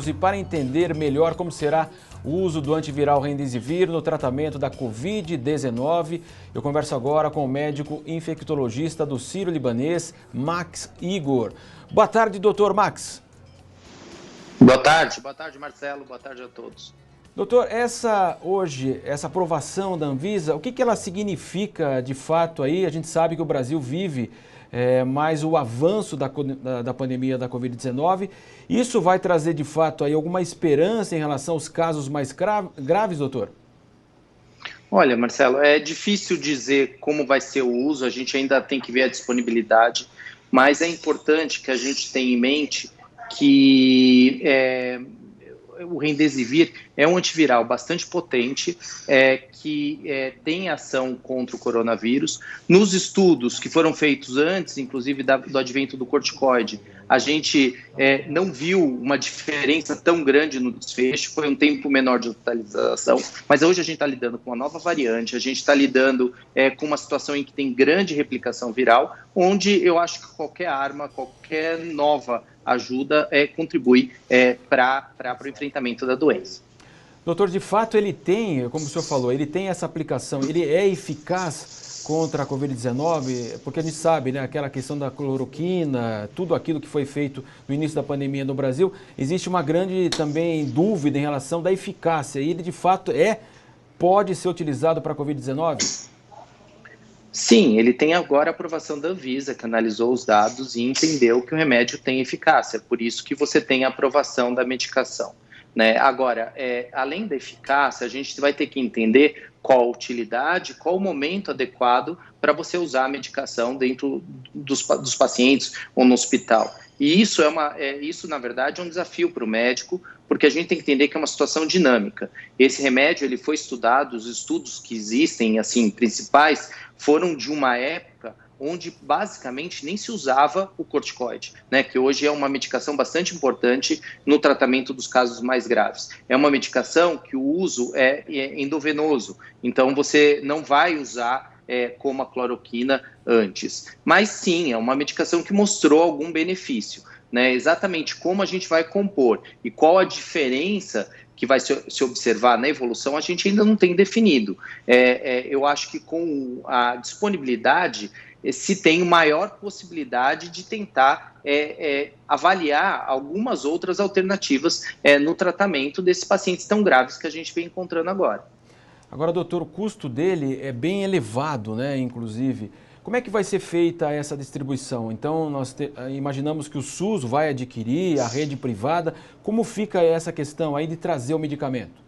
E para entender melhor como será o uso do antiviral Remdesivir no tratamento da Covid-19, eu converso agora com o médico infectologista do Sírio-Libanês, Max Igor. Boa tarde, doutor Max. Boa tarde Marcelo, boa tarde a todos. Doutor, essa aprovação da Anvisa, o que ela significa de fato aí? A gente sabe que o Brasil vive mais o avanço da pandemia da Covid-19. Isso vai trazer de fato aí alguma esperança em relação aos casos mais graves, doutor? Olha, Marcelo, é difícil dizer como vai ser o uso, a gente ainda tem que ver a disponibilidade, mas é importante que a gente tenha em mente que o Remdesivir é um antiviral bastante potente, que tem ação contra o coronavírus. Nos estudos que foram feitos antes, inclusive do advento do corticoide, a gente não viu uma diferença tão grande no desfecho, foi um tempo menor de hospitalização, mas hoje a gente está lidando com uma nova variante, a gente está lidando com uma situação em que tem grande replicação viral, onde eu acho que qualquer arma, qualquer nova ajuda contribui para o enfrentamento da doença. Doutor, de fato ele tem, como o senhor falou, ele tem essa aplicação, ele é eficaz contra a Covid-19, porque a gente sabe, né, aquela questão da cloroquina, tudo aquilo que foi feito no início da pandemia no Brasil, existe uma grande também dúvida em relação da eficácia, e ele de fato pode ser utilizado para a Covid-19? Sim, ele tem agora a aprovação da Anvisa, que analisou os dados e entendeu que o remédio tem eficácia, por isso que você tem a aprovação da medicação. Né? Agora, além da eficácia, a gente vai ter que entender qual a utilidade, qual o momento adequado para você usar a medicação dentro dos pacientes ou no hospital. E isso, na verdade, é um desafio para o médico, porque a gente tem que entender que é uma situação dinâmica. Esse remédio ele foi estudado, os estudos que existem, assim, principais, foram de uma época onde basicamente nem se usava o corticoide, né, que hoje é uma medicação bastante importante no tratamento dos casos mais graves. É uma medicação que o uso é endovenoso, então você não vai usar como a cloroquina antes. Mas sim, é uma medicação que mostrou algum benefício. Né, exatamente como a gente vai compor e qual a diferença que vai se observar na evolução, a gente ainda não tem definido. Eu acho que com a disponibilidade se tem maior possibilidade de tentar avaliar algumas outras alternativas no tratamento desses pacientes tão graves que a gente vem encontrando agora. Agora, doutor, o custo dele é bem elevado, né, inclusive. Como é que vai ser feita essa distribuição? Então, nós imaginamos que o SUS vai adquirir, a rede privada. Como fica essa questão aí de trazer o medicamento?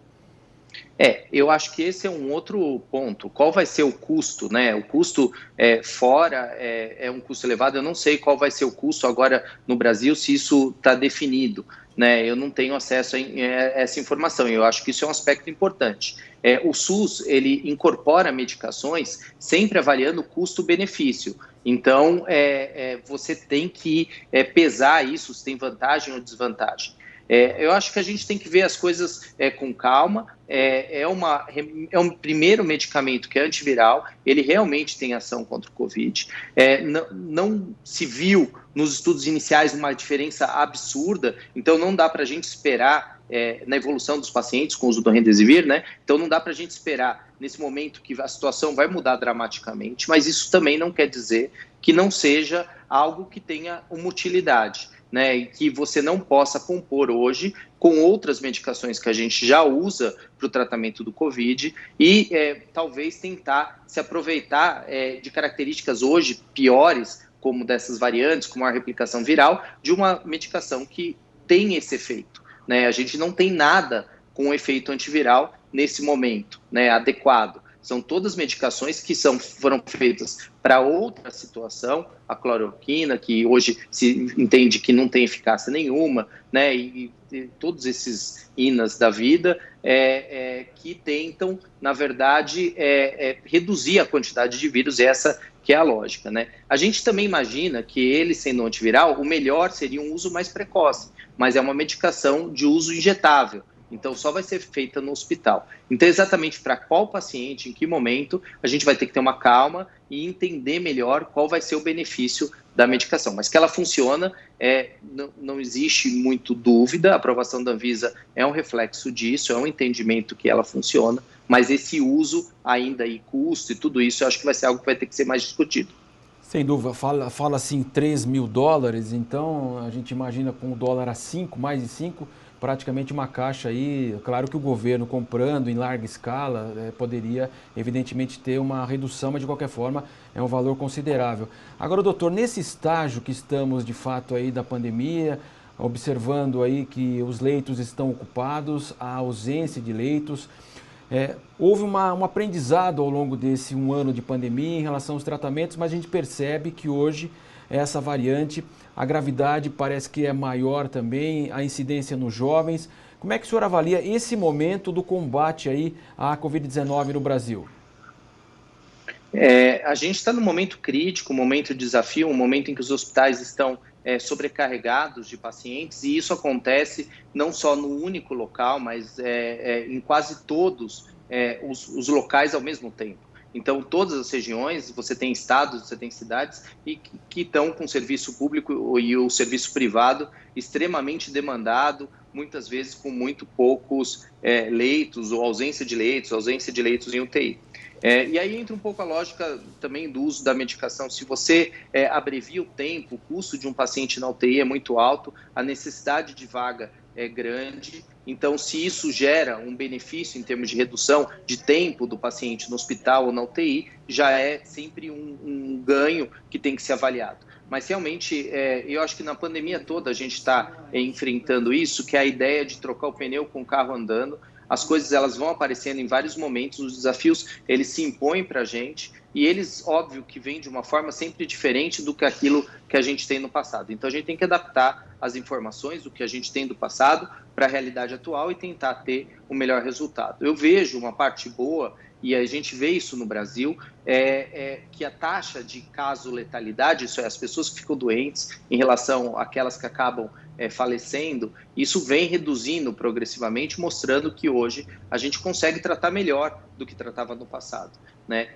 Eu acho que esse é um outro ponto. Qual vai ser o custo, né? O custo fora é um custo elevado. Eu não sei qual vai ser o custo agora no Brasil, se isso está definido. Né? Eu não tenho acesso a essa informação. Eu acho que isso é um aspecto importante. O SUS, ele incorpora medicações sempre avaliando o custo-benefício. Então, você tem que pesar isso, se tem vantagem ou desvantagem. Eu acho que a gente tem que ver as coisas com calma. É um primeiro medicamento que é antiviral, ele realmente tem ação contra o Covid. Não se viu nos estudos iniciais uma diferença absurda, então não dá para a gente esperar na evolução dos pacientes com o uso do Remdesivir, né? Então não dá para a gente esperar nesse momento que a situação vai mudar dramaticamente, mas isso também não quer dizer que não seja algo que tenha uma utilidade. Né, e que você não possa compor hoje com outras medicações que a gente já usa para o tratamento do Covid e talvez tentar se aproveitar de características hoje piores, como dessas variantes, como a replicação viral, de uma medicação que tem esse efeito. Né? A gente não tem nada com efeito antiviral nesse momento, né, adequado. São todas medicações que foram feitas para outra situação, a cloroquina, que hoje se entende que não tem eficácia nenhuma, né, e todos esses INAs da vida que tentam, na verdade, reduzir a quantidade de vírus, essa que é a lógica. Né? A gente também imagina que ele, sendo antiviral, o melhor seria um uso mais precoce, mas é uma medicação de uso injetável. Então, só vai ser feita no hospital. Então, exatamente para qual paciente, em que momento, a gente vai ter que ter uma calma e entender melhor qual vai ser o benefício da medicação. Mas que ela funciona, não existe muito dúvida, a aprovação da Anvisa é um reflexo disso, é um entendimento que ela funciona, mas esse uso ainda e custo e tudo isso, eu acho que vai ser algo que vai ter que ser mais discutido. Sem dúvida, fala assim $3.000, então a gente imagina com o dólar a 5, mais de 5, praticamente uma caixa aí, claro que o governo comprando em larga escala poderia evidentemente ter uma redução, mas de qualquer forma é um valor considerável. Agora, doutor, nesse estágio que estamos de fato aí da pandemia, observando aí que os leitos estão ocupados, a ausência de leitos, houve um aprendizado ao longo desse um ano de pandemia em relação aos tratamentos, mas a gente percebe que hoje essa variante, a gravidade parece que é maior também, a incidência nos jovens. Como é que o senhor avalia esse momento do combate aí à Covid-19 no Brasil? A gente está num momento crítico, um momento de desafio, um momento em que os hospitais estão sobrecarregados de pacientes, e isso acontece não só no único local, mas em quase todos os locais ao mesmo tempo. Então, todas as regiões, você tem estados, você tem cidades que estão com o serviço público e o serviço privado extremamente demandado, muitas vezes com muito poucos leitos, ou ausência de leitos em UTI. E aí entra um pouco a lógica também do uso da medicação. Se você abrevia o tempo, o custo de um paciente na UTI é muito alto, a necessidade de vaga é grande. Então, se isso gera um benefício em termos de redução de tempo do paciente no hospital ou na UTI, já é sempre um ganho que tem que ser avaliado. Mas realmente, eu acho que na pandemia toda a gente está enfrentando isso, que é a ideia de trocar o pneu com o carro andando. As coisas elas vão aparecendo em vários momentos, os desafios eles se impõem para a gente e eles, óbvio, que vêm de uma forma sempre diferente do que aquilo que a gente tem no passado. Então a gente tem que adaptar as informações do que a gente tem do passado para a realidade atual e tentar ter o melhor resultado. Eu vejo uma parte boa, e a gente vê isso no Brasil, que a taxa de caso letalidade, isso é, as pessoas que ficam doentes em relação àquelas que acabam falecendo, isso vem reduzindo progressivamente, mostrando que hoje a gente consegue tratar melhor do que tratava no passado, né?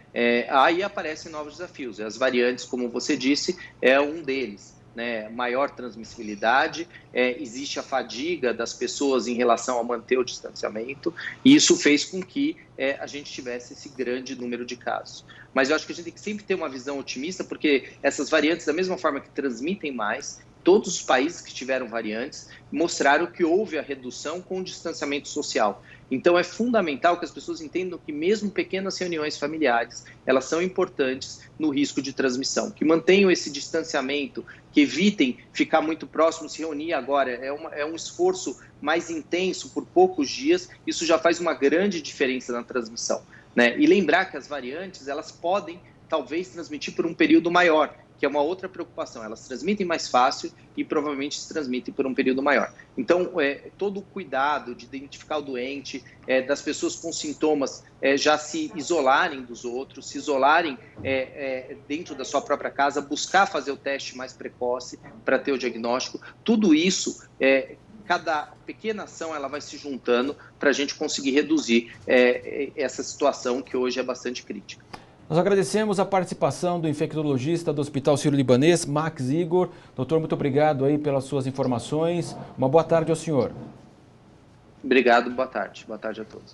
Aí aparecem novos desafios, as variantes, como você disse, é um deles, né? Maior transmissibilidade, existe a fadiga das pessoas em relação a manter o distanciamento, e isso fez com que a gente tivesse esse grande número de casos. Mas eu acho que a gente tem que sempre ter uma visão otimista, porque essas variantes, da mesma forma que transmitem mais, todos os países que tiveram variantes mostraram que houve a redução com o distanciamento social. Então é fundamental que as pessoas entendam que mesmo pequenas reuniões familiares, elas são importantes no risco de transmissão, que mantenham esse distanciamento, que evitem ficar muito próximo, se reunir agora, é um esforço mais intenso por poucos dias, isso já faz uma grande diferença na transmissão, né? E lembrar que as variantes, elas podem talvez transmitir por um período maior, que é uma outra preocupação, elas transmitem mais fácil e provavelmente se transmitem por um período maior. Então, todo o cuidado de identificar o doente, das pessoas com sintomas já se isolarem dos outros, se isolarem dentro da sua própria casa, buscar fazer o teste mais precoce para ter o diagnóstico, tudo isso, cada pequena ação ela vai se juntando para a gente conseguir reduzir essa situação que hoje é bastante crítica. Nós agradecemos a participação do infectologista do Hospital Sírio-Libanês, Max Igor. Doutor, muito obrigado aí pelas suas informações. Uma boa tarde ao senhor. Obrigado, boa tarde. Boa tarde a todos.